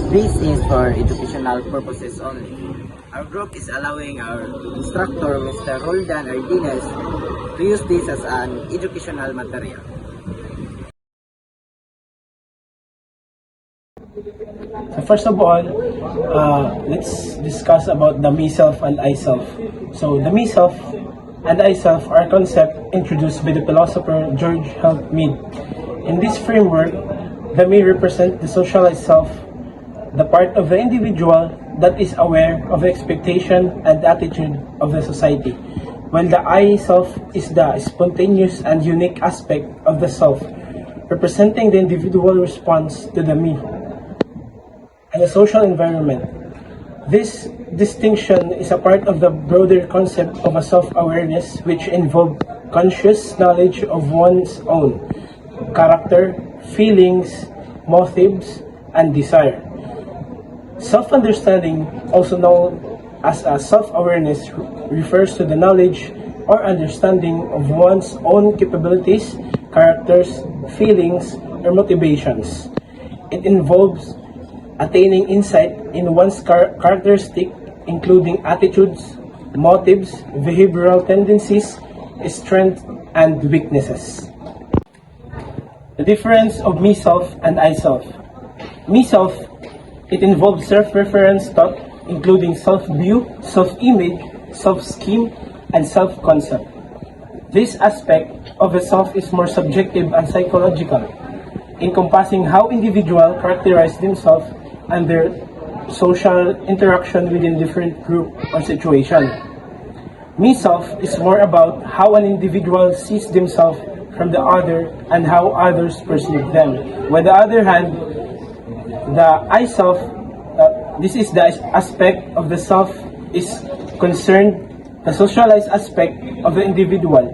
This is for educational purposes only. Our group is allowing our instructor, Mr. Roldan Ardinas, to use this as an educational material. So first of all, let's discuss about the me-self and I-self. So the me-self and I-self are concepts introduced by the philosopher George Herbert Mead. In this framework, the me represents the socialized self, the part of the individual that is aware of the expectation and attitude of the society, while the I self is the spontaneous and unique aspect of the self, representing the individual response to the me and the social environment. This distinction is a part of the broader concept of a self-awareness, which involves conscious knowledge of one's own character, feelings, motives, and desire. Self-understanding, also known as a self-awareness, refers to the knowledge or understanding of one's own capabilities, characters, feelings, or motivations. It involves attaining insight in one's characteristic, including attitudes, motives, behavioral tendencies, strengths, and weaknesses. The difference of me-self and I-self. Me-self, it involves self-reference thought, including self-view, self-image, self-scheme, and self-concept. This aspect of the self is more subjective and psychological, encompassing how individuals characterize themselves and their social interaction within different group or situation. Me-self is more about how an individual sees themselves from the other and how others perceive them. On the other hand, the I-self, this is the aspect of the self is concerned the socialized aspect of the individual,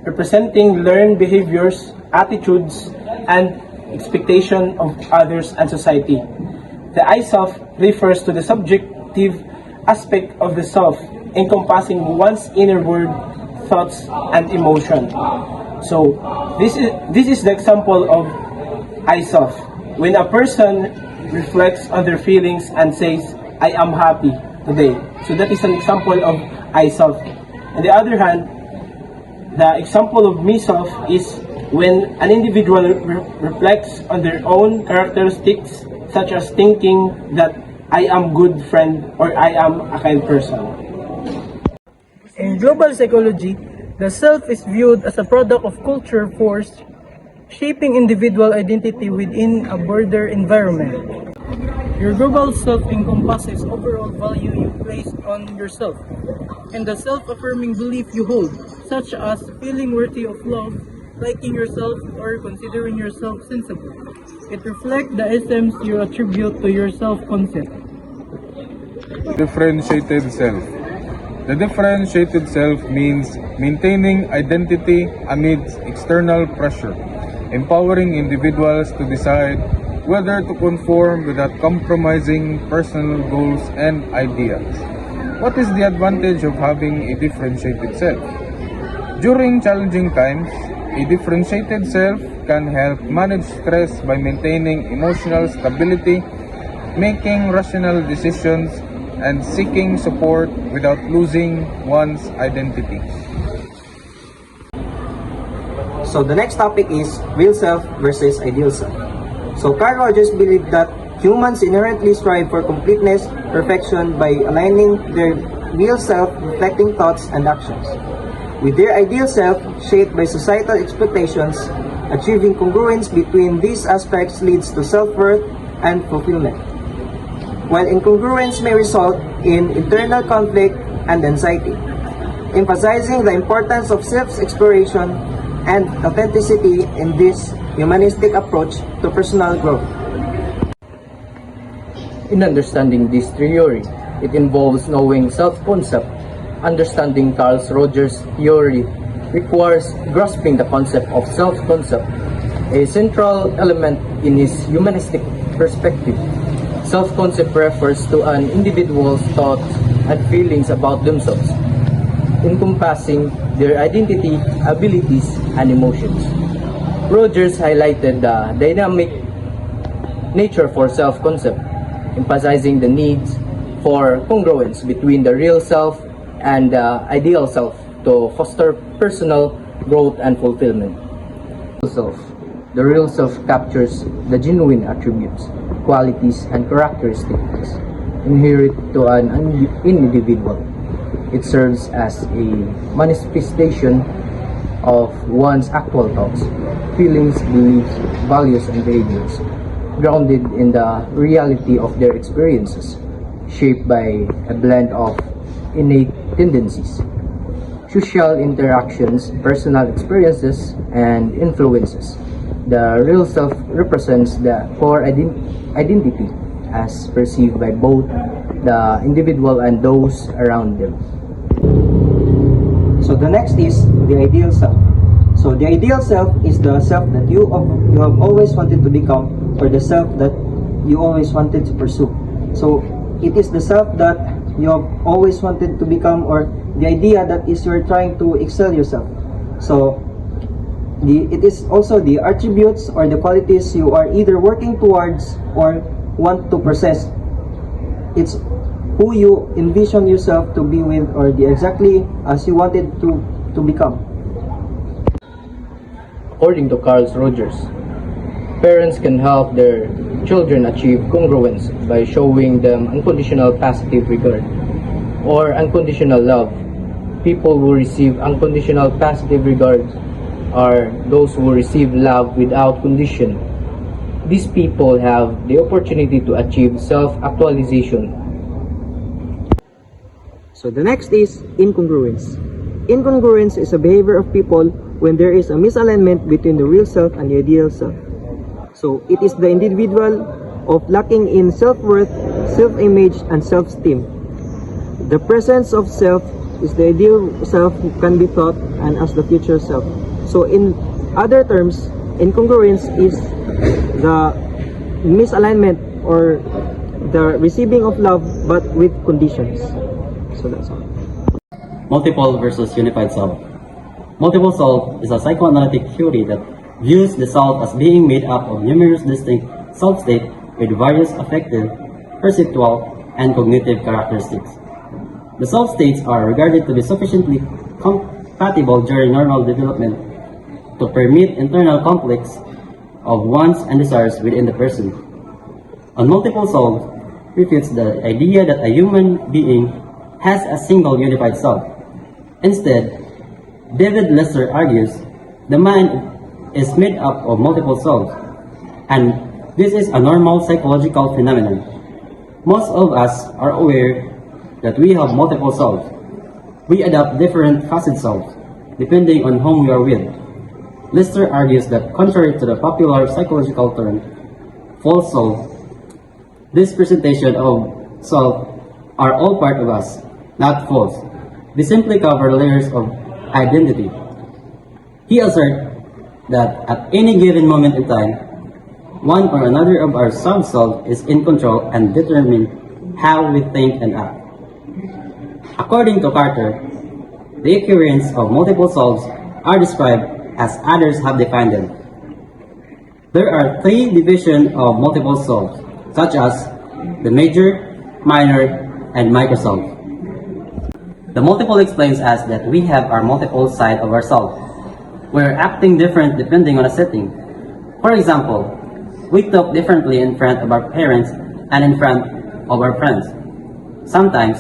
representing learned behaviors, attitudes, and expectation of others and society. The I-self refers to the subjective aspect of the self, encompassing one's inner world, thoughts, and emotion. So, this is the example of I-self. When a person reflects on their feelings and says, I am happy today. So that is an example of I-self. On the other hand, the example of me-self is when an individual reflects on their own characteristics, such as thinking that I am good friend or I am a kind person. In global psychology, the self is viewed as a product of culture force shaping individual identity within a broader environment. Your global self encompasses overall value you place on yourself and the self-affirming belief you hold, such as feeling worthy of love, liking yourself, or considering yourself sensible. It reflects the essence you attribute to your self-concept. Differentiated self. The differentiated self means maintaining identity amidst external pressure, empowering individuals to decide whether to conform without compromising personal goals and ideas. What is the advantage of having a differentiated self? During challenging times, a differentiated self can help manage stress by maintaining emotional stability, making rational decisions, and seeking support without losing one's identity. So the next topic is real self versus ideal self. So Carl Rogers believed that humans inherently strive for completeness, perfection by aligning their real self, reflecting thoughts and actions, with their ideal self shaped by societal expectations. Achieving congruence between these aspects leads to self-worth and fulfillment, while incongruence may result in internal conflict and anxiety, emphasizing the importance of self-exploration and authenticity in this humanistic approach to personal growth. In understanding this theory, it involves knowing self-concept. Understanding Carl Rogers' theory requires grasping the concept of self-concept, a central element in his humanistic perspective. Self-concept refers to an individual's thoughts and feelings about themselves, encompassing their identity, abilities, and emotions. Rogers highlighted the dynamic nature for self-concept. emphasizing the needs for congruence between the real self and the ideal self to foster personal growth and fulfillment. Self. The real self captures the genuine attributes, qualities, and characteristics inherent to an individual. It serves as a manifestation of one's actual thoughts, feelings, beliefs, values, and behaviors, grounded in the reality of their experiences, shaped by a blend of innate tendencies, social interactions, personal experiences, and influences. The real self represents the core identity as perceived by both the individual and those around them. So the next is the ideal self. So the ideal self is the self that you have always wanted to become, or the self that you always wanted to pursue. So it is the self that you have always wanted to become, or the idea that is you're trying to excel yourself. So it is also the attributes or the qualities you are either working towards or want to possess. It's who you envision yourself to be with, or the exactly as you wanted to become. According to Carl Rogers, parents can help their children achieve congruence by showing them unconditional positive regard or unconditional love. People who receive unconditional positive regard are those who receive love without condition. These people have the opportunity to achieve self-actualization. So the next is incongruence. Incongruence is a behavior of people when there is a misalignment between the real self and the ideal self. So it is the individual of lacking in self-worth, self-image, and self-esteem. The presence of self is the ideal self who can be thought and as the future self. So in other terms, incongruence is the misalignment or the receiving of love but with conditions. So that's all. Multiple versus unified self. Multiple self is a psychoanalytic theory that views the self as being made up of numerous distinct self-states with various affective, perceptual, and cognitive characteristics. The self-states are regarded to be sufficiently compatible during normal development to permit internal conflicts of wants and desires within the person. On multiple self refutes the idea that a human being has a single unified self. Instead, David Lesser argues the mind is made up of multiple selves, and this is a normal psychological phenomenon. Most of us are aware that we have multiple selves. We adopt different facet selves depending on whom we are with. Lister argues that contrary to the popular psychological term, false self, this presentation of self are all part of us, not false. They simply cover layers of identity. He asserts that at any given moment in time, one or another of our sub-self is in control and determine how we think and act. According to Carter, the occurrence of multiple selves are described as others have defined them. There are three divisions of multiple selves, such as the major, minor, and micro self. The multiple explains us that we have our multiple side of ourselves. We're acting different depending on a setting. For example, we talk differently in front of our parents and in front of our friends. Sometimes,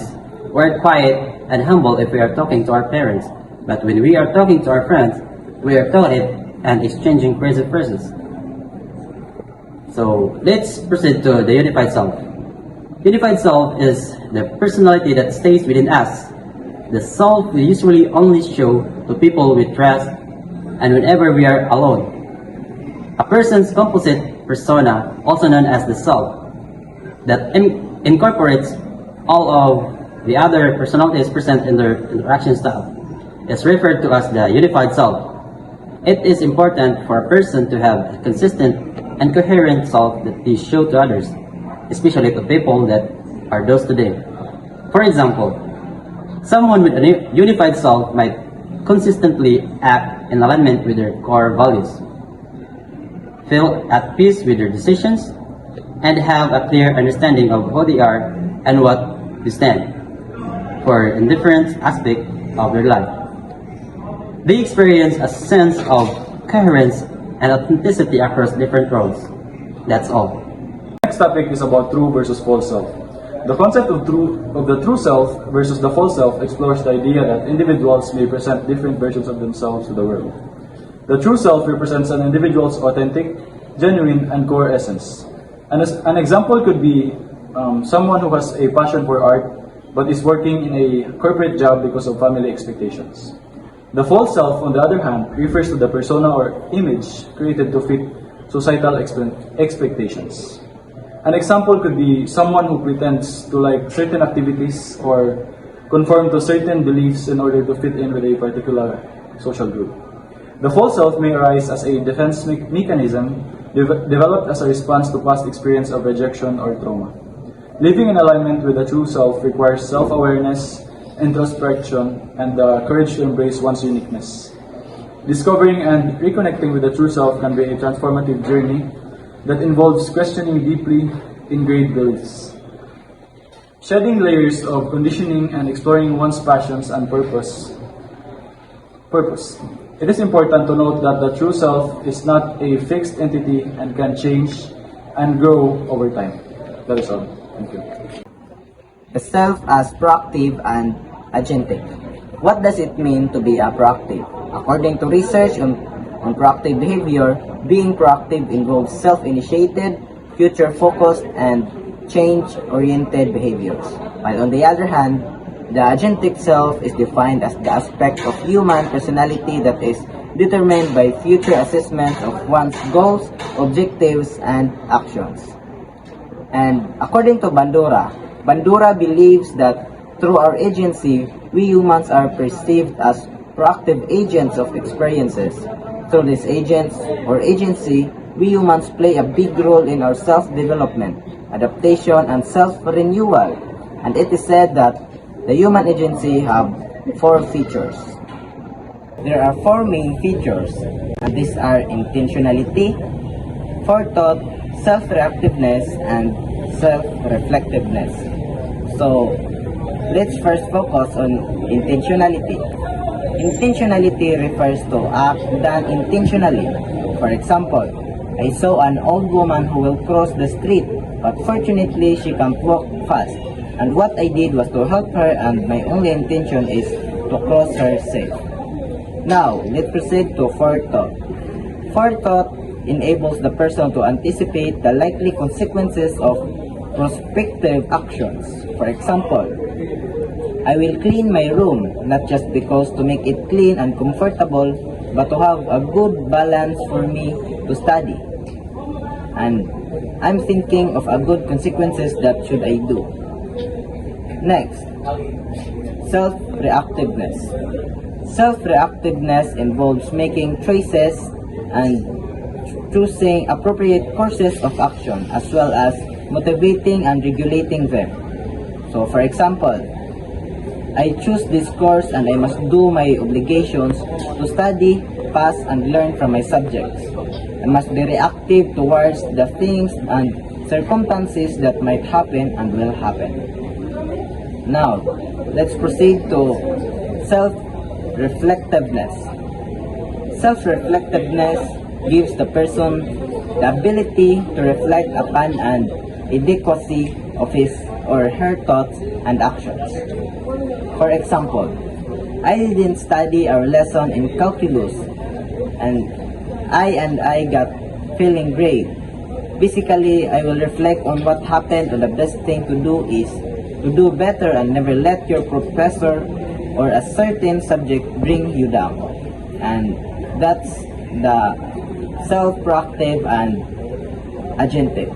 we're quiet and humble if we are talking to our parents, but when we are talking to our friends, we are talkative and exchanging crazy phrases. So, let's proceed to the unified self. Unified self is the personality that stays within us. The self we usually only show to people we trust and whenever we are alone. A person's composite persona, also known as the self, that incorporates all of the other personalities present in their interaction style, is referred to as the unified self. It is important for a person to have a consistent and coherent self that they show to others, especially to people that are those today. For example, someone with a unified self might consistently act in alignment with their core values, feel at peace with their decisions, and have a clear understanding of who they are and what they stand for in different aspects of their life. They experience a sense of coherence and authenticity across different roles. That's all. Next topic is about true versus false self. The concept of the true self versus the false self explores the idea that individuals may present different versions of themselves to the world. The true self represents an individual's authentic, genuine, and core essence. An example could be someone who has a passion for art but is working in a corporate job because of family expectations. The false self, on the other hand, refers to the persona or image created to fit societal expectations. An example could be someone who pretends to like certain activities or conform to certain beliefs in order to fit in with a particular social group. The false self may arise as a defense mechanism developed as a response to past experience of rejection or trauma. Living in alignment with the true self requires self-awareness, introspection, and the courage to embrace one's uniqueness. Discovering and reconnecting with the true self can be a transformative journey that involves questioning deeply ingrained beliefs, shedding layers of conditioning, and exploring one's passions and purpose. It is important to note that the true self is not a fixed entity and can change and grow over time. That is all. Thank you. The self as proactive and agentic. What does it mean to be a proactive? According to research on proactive behavior, being proactive involves self-initiated, future-focused, and change-oriented behaviors. While on the other hand, the agentic self is defined as the aspect of human personality that is determined by future assessments of one's goals, objectives, and actions. And according to Bandura believes that through our agency, we humans are perceived as proactive agents of experiences. Through these agents or agency, we humans play a big role in our self-development, adaptation, and self-renewal. And it is said that the human agency have 4 features. There are 4 main features, and these are intentionality, forethought, self-reactiveness, and self-reflectiveness. So, let's first focus on intentionality. Intentionality refers to act done intentionally. For example, I saw an old woman who will cross the street, but fortunately she can't walk fast. And what I did was to help her, and my only intention is to cross her safe. Now, let's proceed to forethought. Forethought enables the person to anticipate the likely consequences of prospective actions. For example, I will clean my room, not just because to make it clean and comfortable, but to have a good balance for me to study. And I'm thinking of a good consequences that should I do. Next, self-reactiveness. Self-reactiveness involves making choices and choosing appropriate courses of action, as well as motivating and regulating them. So for example, I choose this course and I must do my obligations to study, pass, and learn from my subjects. I must be reactive towards the things and circumstances that might happen and will happen. Now, let's proceed to self-reflectiveness. Self-reflectiveness gives the person the ability to reflect upon an adequacy of his or her thoughts and actions. For example, I didn't study our lesson in calculus and I got feeling great. Basically, I will reflect on what happened, and the best thing to do is to do better and never let your professor or a certain subject bring you down. And that's the self-proactive and agentic.